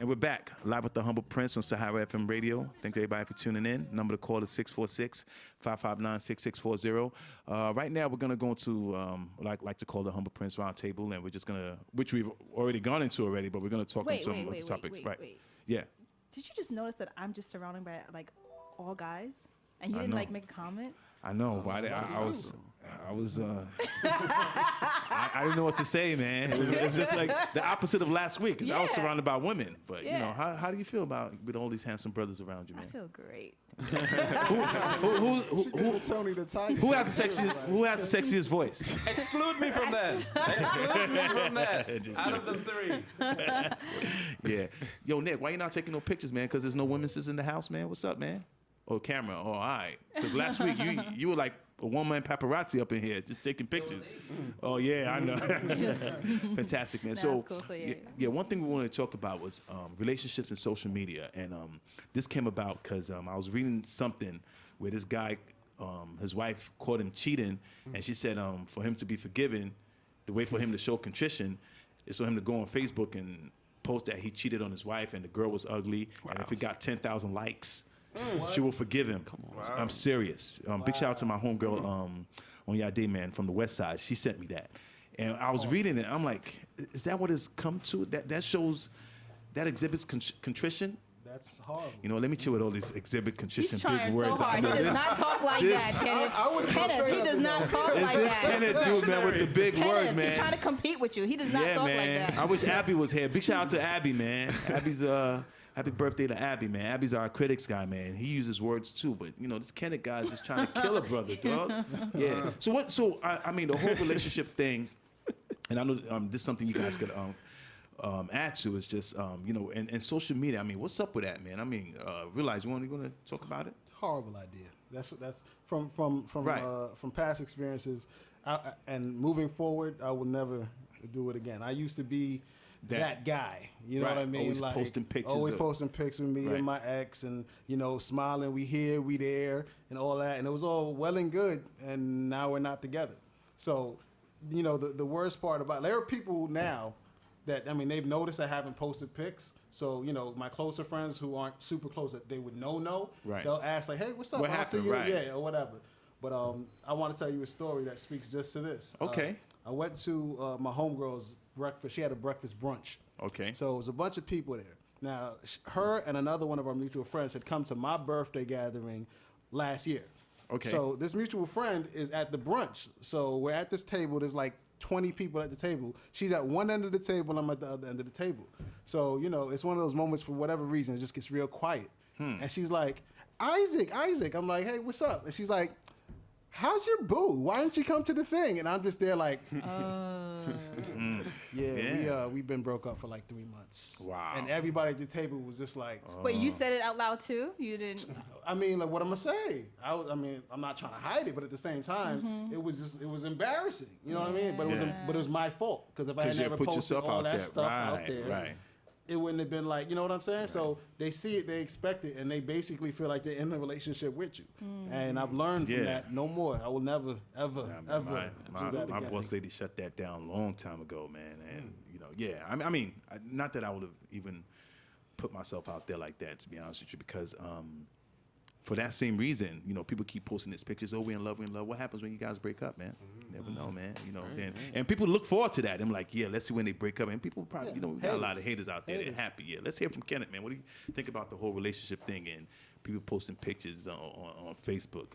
And we're back live with the Humble Prince on Sahara FM Radio. Thank everybody for tuning in. Number to call is 646-559-6640. Right now, we're going to go into like to call the Humble Prince Roundtable, and we're just going to, which we've already gone into already, but we're going to talk on some topics. Wait. Yeah. Did you just notice that I'm just surrounded by like all guys, and you didn't like make a comment? I know, but I didn't know what to say, man. It's just like the opposite of last week, because I was surrounded by women. But, you know, how do you feel about with all these handsome brothers around you, man? I feel great. Who has the sexiest voice? Exclude me from that. Exclude me from that. Out of the three. Yeah. Yo, Nick, why you not taking no pictures, man? Because there's no women in the house, man. What's up, man? Oh, camera. Oh, all right. Because last week you were like a one-man paparazzi up in here just taking pictures. Oh, yeah, I know. Fantastic, man. That's cool. So, yeah, one thing we wanted to talk about was relationships and social media. And this came about because I was reading something where this guy, his wife caught him cheating, and she said for him to be forgiven, the way for him to show contrition is for him to go on Facebook and post that he cheated on his wife and the girl was ugly. Wow. And if it got 10,000 likes, she will forgive him. Come on. Wow. I'm serious. Big shout out to my homegirl on Yade, man, from the West Side. She sent me that. And I was reading it. I'm like, is that what it's come to? That shows, that exhibits contrition? That's horrible. You know, let me chill with all these exhibit contrition He's trying big words. so hard. He does not talk like that, Kenneth. He does not talk like that. Kenneth, dude, man, with the big words, man. He's trying to compete with you. He does not talk like that. I wish Abby was here. Big shout out to Abby, man. Abby's happy birthday to Abby, man. Abby's our critics guy, man. He uses words too, but you know, this Kenneth guy is just trying to kill a brother, dog. Yeah. So I mean, the whole relationship thing, and I know this is something you guys could add to is just you know, and social media. I mean, what's up with that, man? I mean, realize you want to talk about it? Horrible idea. That's from past experiences, and moving forward, I will never do it again. I used to be that guy, you know what I mean? Always like, posting pictures. Always posting pics with me and my ex, and you know, smiling. We here, we there, and all that, and it was all well and good. And now we're not together. So, you know, the worst part about there are people now that, I mean, they've noticed I haven't posted pics. So, you know, my closer friends who aren't super close that they would know, they'll ask like, hey, what's up? What happened? Yeah, or whatever. But I want to tell you a story that speaks just to this. Okay. I went to my homegirl's breakfast. She had a breakfast brunch. Okay. So it was a bunch of people there. Now, her and another one of our mutual friends had come to my birthday gathering last year. Okay. So this mutual friend is at the brunch. So we're at this table. There's like 20 people at the table. She's at one end of the table, and I'm at the other end of the table. So, you know, it's one of those moments, for whatever reason, it just gets real quiet. And she's like, Isaac. I'm like, hey, what's up? And she's like, how's your boo? Why don't you come to the thing? And I'm just there like, we've been broke up for like 3 months. Wow. And everybody at the table was just like, Wait, you said it out loud too? You didn't? I mean, like, what am I say? I'm not trying to hide it, but at the same time, it was embarrassing. You know what I mean? But it was my fault, because if I had never posted all that stuff out there, it wouldn't have been like, you know what I'm saying? Right. So they see it, they expect it, and they basically feel like they're in a relationship with you. And I've learned from that, no more. I will never, ever, ever do that again. My boss lady shut that down a long time ago, man. And, you know, I mean, not that I would have even put myself out there like that, to be honest with you, because for that same reason, you know, people keep posting these pictures, oh, we're in love. What happens when you guys break up, man? You never know, man. You know, and people look forward to that. I'm like, yeah, let's see when they break up. And people probably, you know, we got a lot of haters out there. They're happy. Yeah, let's hear from Kenneth, man. What do you think about the whole relationship thing and people posting pictures on Facebook?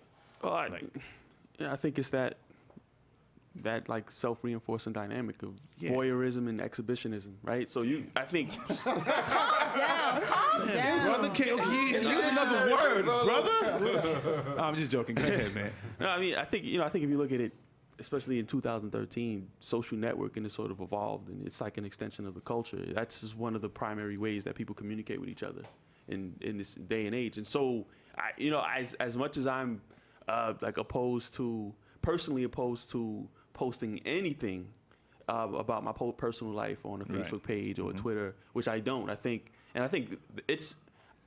Well, I think it's that like self-reinforcing dynamic of voyeurism and exhibitionism, right? So I think calm down. Brother, use another word, brother. I'm just joking. Go ahead, man. No, I mean, I think if you look at it, especially in 2013, social networking has sort of evolved, and it's like an extension of the culture. That's just one of the primary ways that people communicate with each other in this day and age. And so, as much as I'm personally opposed to posting anything about my personal life on a Facebook page or Twitter, which I don't. I think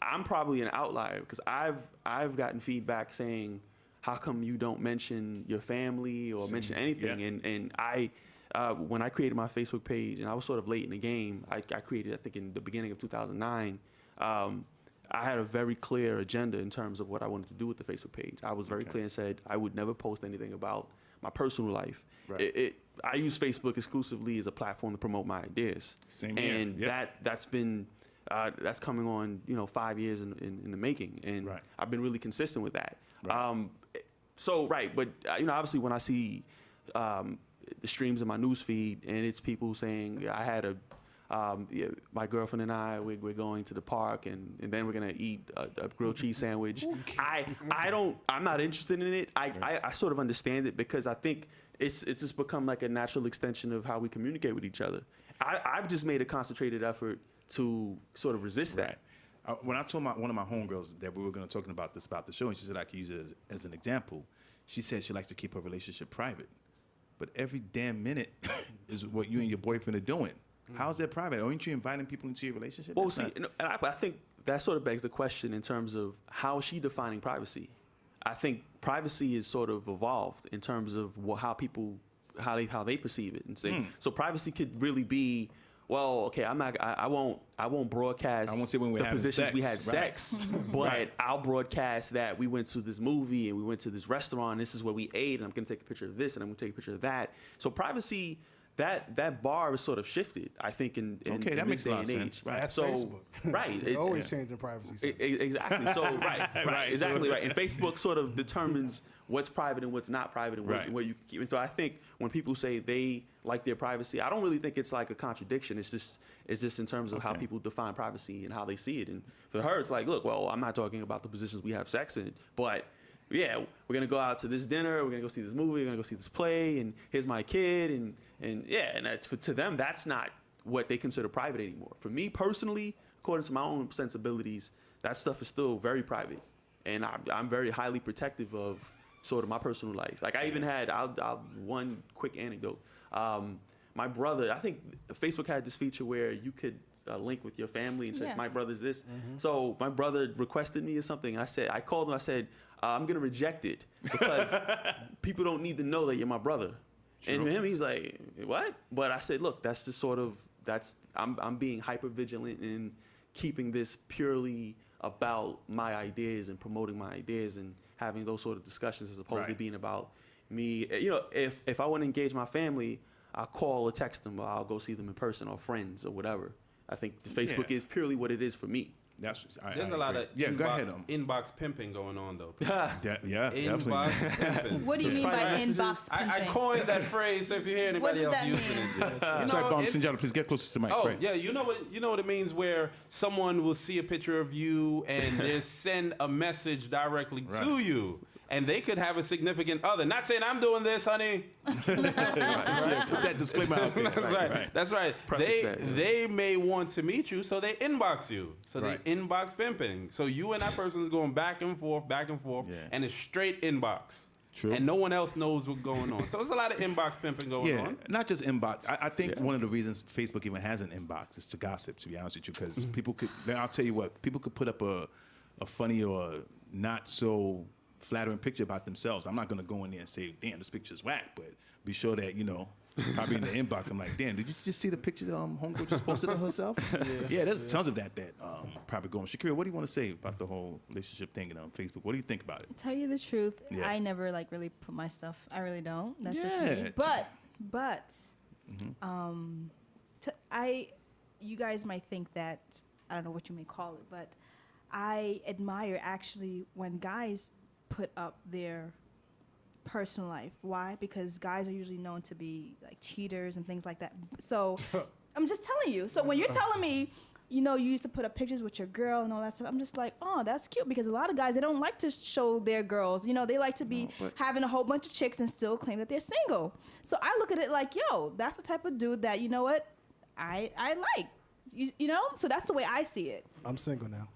I'm probably an outlier, because I've gotten feedback saying, how come you don't mention your family or mention anything? And when I created my Facebook page, and I was sort of late in the game, I created, I think, in the beginning of 2009. I had a very clear agenda in terms of what I wanted to do with the Facebook page. I was very clear and said I would never post anything about my personal life. Right. I use Facebook exclusively as a platform to promote my ideas. Same here. And that's been that's coming on 5 years in the making, and I've been really consistent with that. Right. But obviously when I see the streams in my news feed and it's people saying I had my girlfriend and we're going to the park and then we're gonna eat a grilled cheese sandwich. I'm not interested in it. I sort of understand it because I think it's just become like a natural extension of how we communicate with each other. I've just made a concentrated effort to sort of resist that. When I told one of my homegirls that we were going to talk about the show, and she said I could use it as an example, she said she likes to keep her relationship private. But every damn minute is what you and your boyfriend are doing. How's that private? Aren't you inviting people into your relationship? Well, I think that sort of begs the question in terms of how is she defining privacy? I think privacy is sort of evolved in terms of how people, how they perceive it and say. So privacy could really be, well, okay, I won't broadcast I won't say when the positions we had sex, but I'll broadcast that we went to this movie and we went to this restaurant. And this is where we ate, and I'm going to take a picture of this, and I'm going to take a picture of that. So privacy, that bar is sort of shifted, I think, in that makes this day and age. sense. Right. That's So, Facebook. right. They're always changing privacy. Exactly. So exactly right. And Facebook sort of determines what's private and what's not private and where you can keep. And so I think when people say they like their privacy, I don't really think it's like a contradiction. It's just in terms of how people define privacy and how they see it. And for her, it's like, look, well, I'm not talking about the positions we have sex in, but yeah, we're gonna go out to this dinner, we're gonna go see this movie, we're gonna go see this play, and here's my kid, and that's to them, that's not what they consider private anymore. For me personally, according to my own sensibilities, that stuff is still very private, and I'm very highly protective of sort of my personal life. Like I even had, one quick anecdote. My brother, I think Facebook had this feature where you could link with your family and say, my brother's this. So my brother requested me or something. I called him, I said, I'm going to reject it because people don't need to know that you're my brother. True. And for him, he's like, what? But I said, look, that's just sort of, I'm being hyper vigilant in keeping this purely about my ideas and promoting my ideas and having those sort of discussions as opposed to being about me. If I want to engage my family, I'll call or text them, or I'll go see them in person, or friends or whatever. I think Facebook is purely what it is for me. There's a lot of inbox pimping going on, though. Inbox pimping. What do you mean by inbox pimping? I coined that phrase, so if you hear anybody else using it. Sorry, Sinjala, please get closer to the mic. Oh, yeah, you know what it means, where someone will see a picture of you and they send a message directly to you. And they could have a significant other. Not saying I'm doing this, honey. Put that disclaimer out there. That's right. They may want to meet you, so they inbox you. So they inbox pimping. So you and that person is going back and forth, and it's straight inbox. True. And no one else knows what's going on. So there's a lot of inbox pimping going on. Not just inbox. I think one of the reasons Facebook even has an inbox is to gossip, to be honest with you, because people could, I'll tell you what, people could put up a funny or not so flattering picture about themselves. I'm not going to go in there and say, damn, this picture's whack, but be sure that, probably in the inbox, I'm like, damn, did you just see the picture homegirl just posted of herself? Yeah, there's tons of that probably going. Shakira, what do you want to say about the whole relationship thing on Facebook? What do you think about it? Tell you the truth, I never really put my stuff. I really don't. That's just me. But you guys might think that, I don't know what you may call it, but I admire actually when guys put up their personal life. Why? Because guys are usually known to be like cheaters and things like that. So I'm just telling you. So when you're telling me, you used to put up pictures with your girl and all that stuff, I'm just like, oh, that's cute, because a lot of guys, they don't like to show their girls. They like to be having a whole bunch of chicks and still claim that they're single. So I look at it like, yo, that's the type of dude that, I like. So that's the way I see it. I'm single now.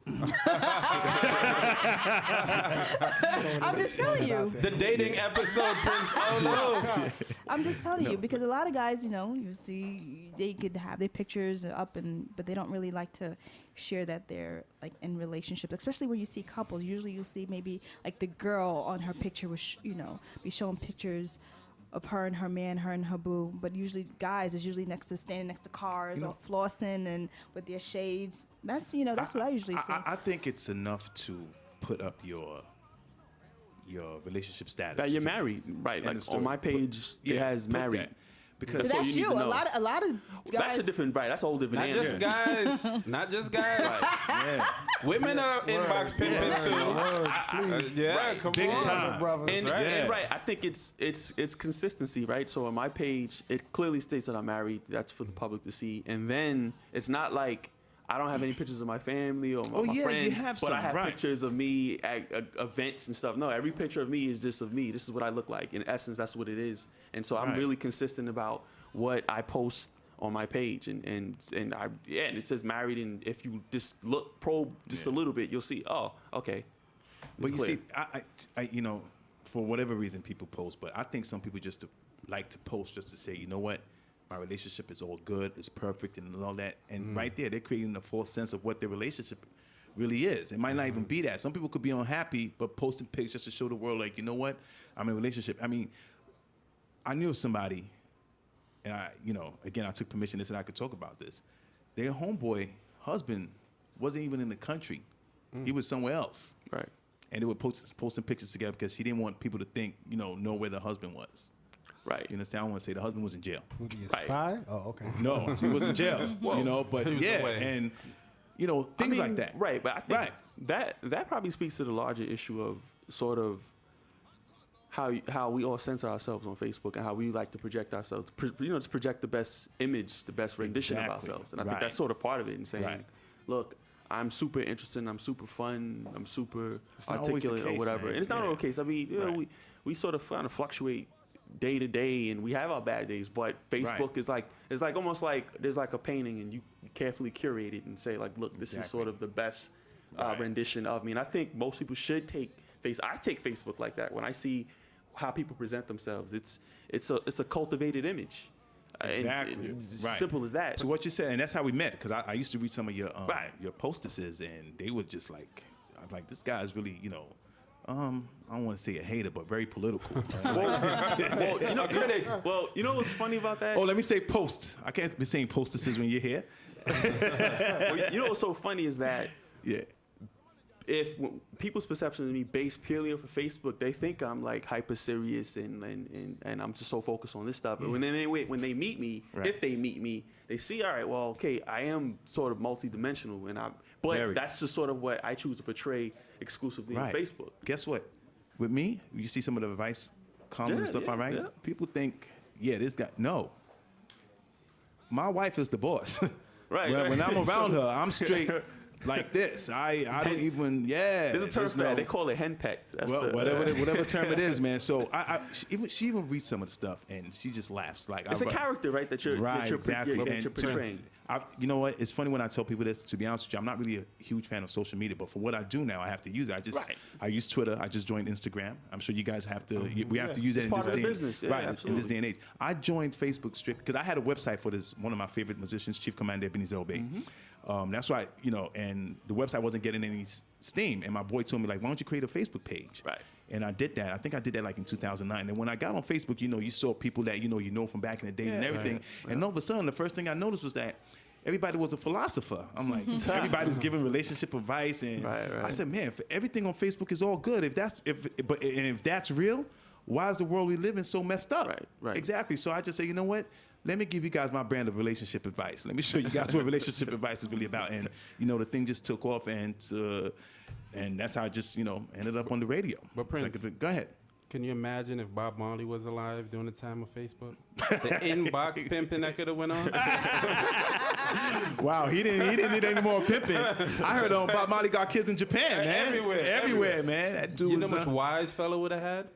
I'm just telling you. The dating episode, Prince. Oh no. I'm just telling you, because a lot of guys, you see, they could have their pictures up, but they don't really like to share that they're like in relationships. Especially when you see couples, usually you'll see maybe like the girl on her picture was, be showing pictures of her and her man, her and her boo. But usually guys is usually standing next to cars or flossing and with their shades. That's what I usually see. I think it's enough to put up your relationship status. That you're married, right? Like on my page, it has married. That. Because that's you. A lot of guys. That's a different, right? That's a whole different Not answer. not just guys. yeah. Women are inbox pimping too. Please. Come Big on. time. Brothers. And right, I think it's consistency, right? So on my page, it clearly states that I'm married. That's for the public to see. And then it's not like I don't have any pictures of my family or my friends, you have but I some, have right. pictures of me at events and stuff. No, every picture of me is just of me. This is what I look like. In essence, that's what it is. And so I'm Right. really consistent about what I post on my page, and it says married. And if you just probe just a little bit, you'll see. Oh, okay. But It's you clear. see, I for whatever reason people post, but I think some people just like to post just to say, you know what, my relationship is all good, it's perfect, and all that. And right there, they're creating a false sense of what their relationship really is. It might not even be that. Some people could be unhappy, but posting pics just to show the world, like, you know what, I'm in a relationship. I mean, I knew of somebody, and again, I took permission and said I could talk about this. Their homeboy husband wasn't even in the country. He was somewhere else. Right. And they were posting pictures together because she didn't want people to think, know where the husband was. Right. You understand? I want to say the husband was in jail. Would he a Right. spy? Oh, okay. No, he was in jail. But He was yeah, away. and things I mean, like that. Right, but I think Right. that probably speaks to the larger issue of sort of how we all censor ourselves on Facebook and how we like to project ourselves, to project the best image, the best rendition of Exactly. ourselves. And I think Right. that's sort of part of it, and saying, Right. look, I'm super interesting, I'm super fun, I'm super It's not always the articulate or case, whatever. man. And it's not Yeah. always the case. I mean, Right. we sort of kind of fluctuate day to day, and we have our bad days, but Facebook is like, it's like almost like there's like a painting, and you carefully curate it and say, like, look, this is Exactly. sort of the best Right. rendition of me. And I think most people should take I take Facebook like that. When I see how people present themselves, it's a cultivated image. Exactly. And it's Right. simple as that. So what you said, and that's how we met, because I used to read some of your Right. your postesses, and they were just like, I'm like, this guy's really, I don't want to say a hater, but very political. well, you know what's funny about that? Oh, let me say posts. I can't be saying postesses when you're here. Well, you know what's so funny is that Yeah. if people's perception of me based purely off of Facebook, they think I'm like hyper serious and I'm just so focused on this stuff. But when they meet me, Right. if they meet me, they see, all right, well, okay, I am sort of multidimensional, but Very. that's just sort of what I choose to portray exclusively on Facebook. Guess what? With me, you see some of the advice comments and stuff I write. yeah. People think, this guy. No, my wife is the boss. Right, When, right. when I'm around her, I'm straight like this. I don't even. Yeah. There's a term there's for that. no- They call it henpecked. That's Well, the, whatever term it is, man. So she even reads some of the stuff and she just laughs. Like it's a character, right? That you're Right, exactly. that And you're portraying. you know what? It's funny when I tell people this. To be honest with you, I'm not really a huge fan of social media, but for what I do now, I have to use it. Right. I use Twitter. I just joined Instagram. I'm sure you guys have to. We have to use It's it in part this of the day. business. Yeah, right. In absolutely. this day and age, I joined Facebook strict because I had a website for this. One of my favorite musicians, Chief Commander Ebenezer Obey. That's why and the website wasn't getting any steam. And my boy told me, like, why don't you create a Facebook page? Right. And I did that. I think I did that like in 2009. And when I got on Facebook, you saw people that you know from back in the days and everything. Right. And all of a sudden, the first thing I noticed was that everybody was a philosopher. I'm like, everybody's giving relationship advice, and Right. I said, man, everything on Facebook is all good. If that's real, why is the world we live in so messed up? Right. Exactly. So I just say, you know what? Let me give you guys my brand of relationship advice. Let me show you guys what relationship advice is really about. And the thing just took off, and that's how I just ended up on the radio. But It's Prince- like, go ahead. Can you imagine if Bob Marley was alive during the time of Facebook? The inbox pimping that could have went on. Wow, he didn't need any more pimping. I heard Bob Marley got kids in Japan, man. Everywhere, man. That dude You know was. how much wise fellow would have had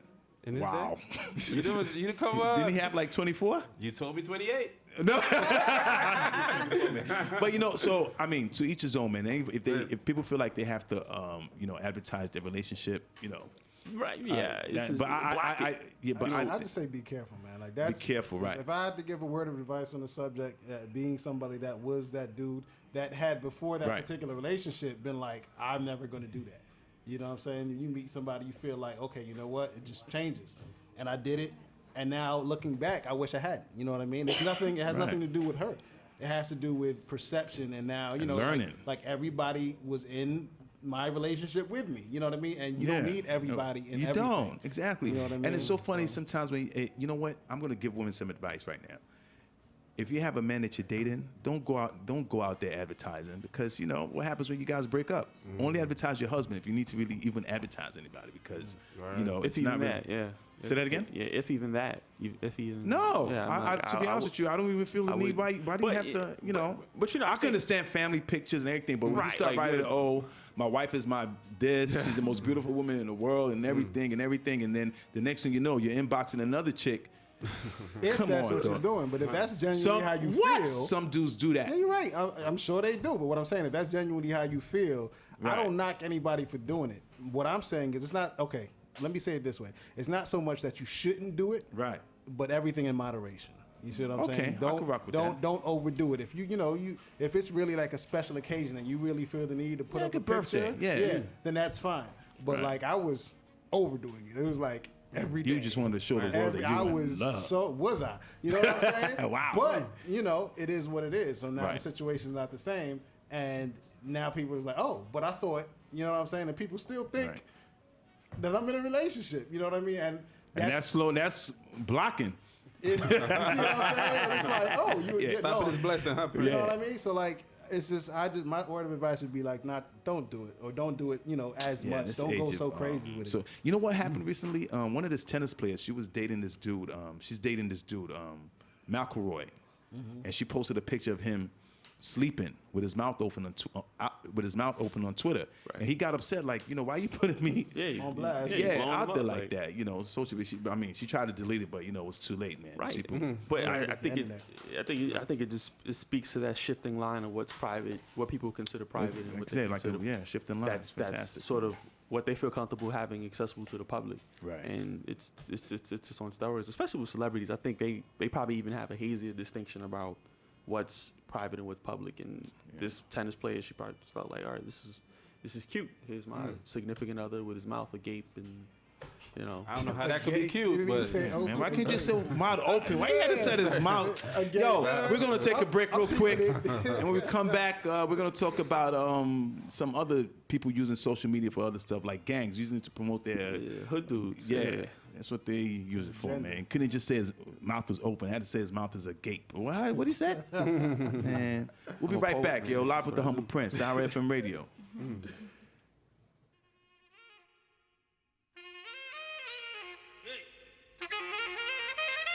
in his Wow. day? You know what? You come on. Didn't he have like 24? You told me 28. No. But so I mean, to each his own, man. If people feel like they have to, advertise their relationship, Right. Yeah. I just say be careful, man. Like that's Be careful, right. If I had to give a word of advice on the subject, being somebody that was that dude that had before that Right. particular relationship been like, I'm never going to do that. You know what I'm saying? You meet somebody, you feel like, okay, you know what? It just changes. And I did it. And now looking back, I wish I hadn't. You know what I mean? It has nothing to do with her. It has to do with perception. And now, you know, learning. Like everybody was in my relationship with me. You know what I mean? And you don't need everybody in everything. You don't. Exactly. You know what I mean? And it's so funny sometimes when, you know what? I'm going to give women some advice right now. If you have a man that you're dating, don't go out there advertising, because you know what happens when you guys break up. Only advertise your husband if you need to really even advertise anybody, because you know it's not that. Really, yeah. Say that again. Yeah, if even that. If even. No, Yeah, to be honest with you, I don't even feel the need. Why do you have to? You know. But you know, I can understand family pictures and everything, but when you start writing, my wife is my this, she's the most beautiful woman in the world, and everything, and then the next thing you know, you're inboxing another chick. If that's what you're doing, but if that's genuinely how you feel, some dudes do that. Yeah, you're right. I'm sure they do. But what I'm saying, if that's genuinely how you feel, Right. I don't knock anybody for doing it. What I'm saying is, it's not okay. Let me say it this way: it's not so much that you shouldn't do it, Right. but everything in moderation. You see what I'm Okay, saying? I can rock with that. Don't overdo it. If if it's really like a special occasion and you really feel the need to put up like a a birthday, picture, yeah. then that's fine. But Right. like I was overdoing it. It was like every day. You just wanted to show the world that you I were in was love. was I? You know what I'm saying? Wow. But it is what it is. So now the Right. situation's not the same, and now people is like, oh, but I thought, you know what I'm saying? And people still think Right. that I'm in a relationship. You know what I mean? And that's slow. That's blocking. you see what I'm saying? And it's like, oh, you Stopping his blessing, huh? You know what I mean? So like, it's just my word of advice would be like, don't do it, or don't do it, as much. this Don't go age so of, crazy with So it. you know what happened recently? One of this tennis players, she was dating this dude. She's dating this dude, McElroy, and she posted a picture of him sleeping with his mouth open on Twitter, and he got upset. Like, why you putting me? On blast. you Yeah, blowing out him there up, like that. Socially. She tried to delete it, but it was too late, man. Right. People- But I it's the think internet. I think it speaks to that shifting line of what's private, what people consider private, and what they consider shifting line. that's Fantastic. sort of what they feel comfortable having accessible to the public. Right. And it's just on steroids, especially with celebrities. I think they probably even have a hazier distinction about what's private and what's public. And this tennis player, she probably just felt like, all right, this is cute. Here's my significant other with his mouth agape, and I don't know how that could be You cute, didn't even but say open. Man, why can't you just say mouth open? Why you had to set his mouth? Yo, we're gonna take a break real quick, and when we come back, we're gonna talk about some other people using social media for other stuff, like gangs using it to promote their hood dudes. Yeah, that's what they use it for, man. Couldn't just say his mouth was open. Had to say his mouth is agape. What he said? Man, we'll be right back, yo. Live with the Humble Prince, Our FM Radio.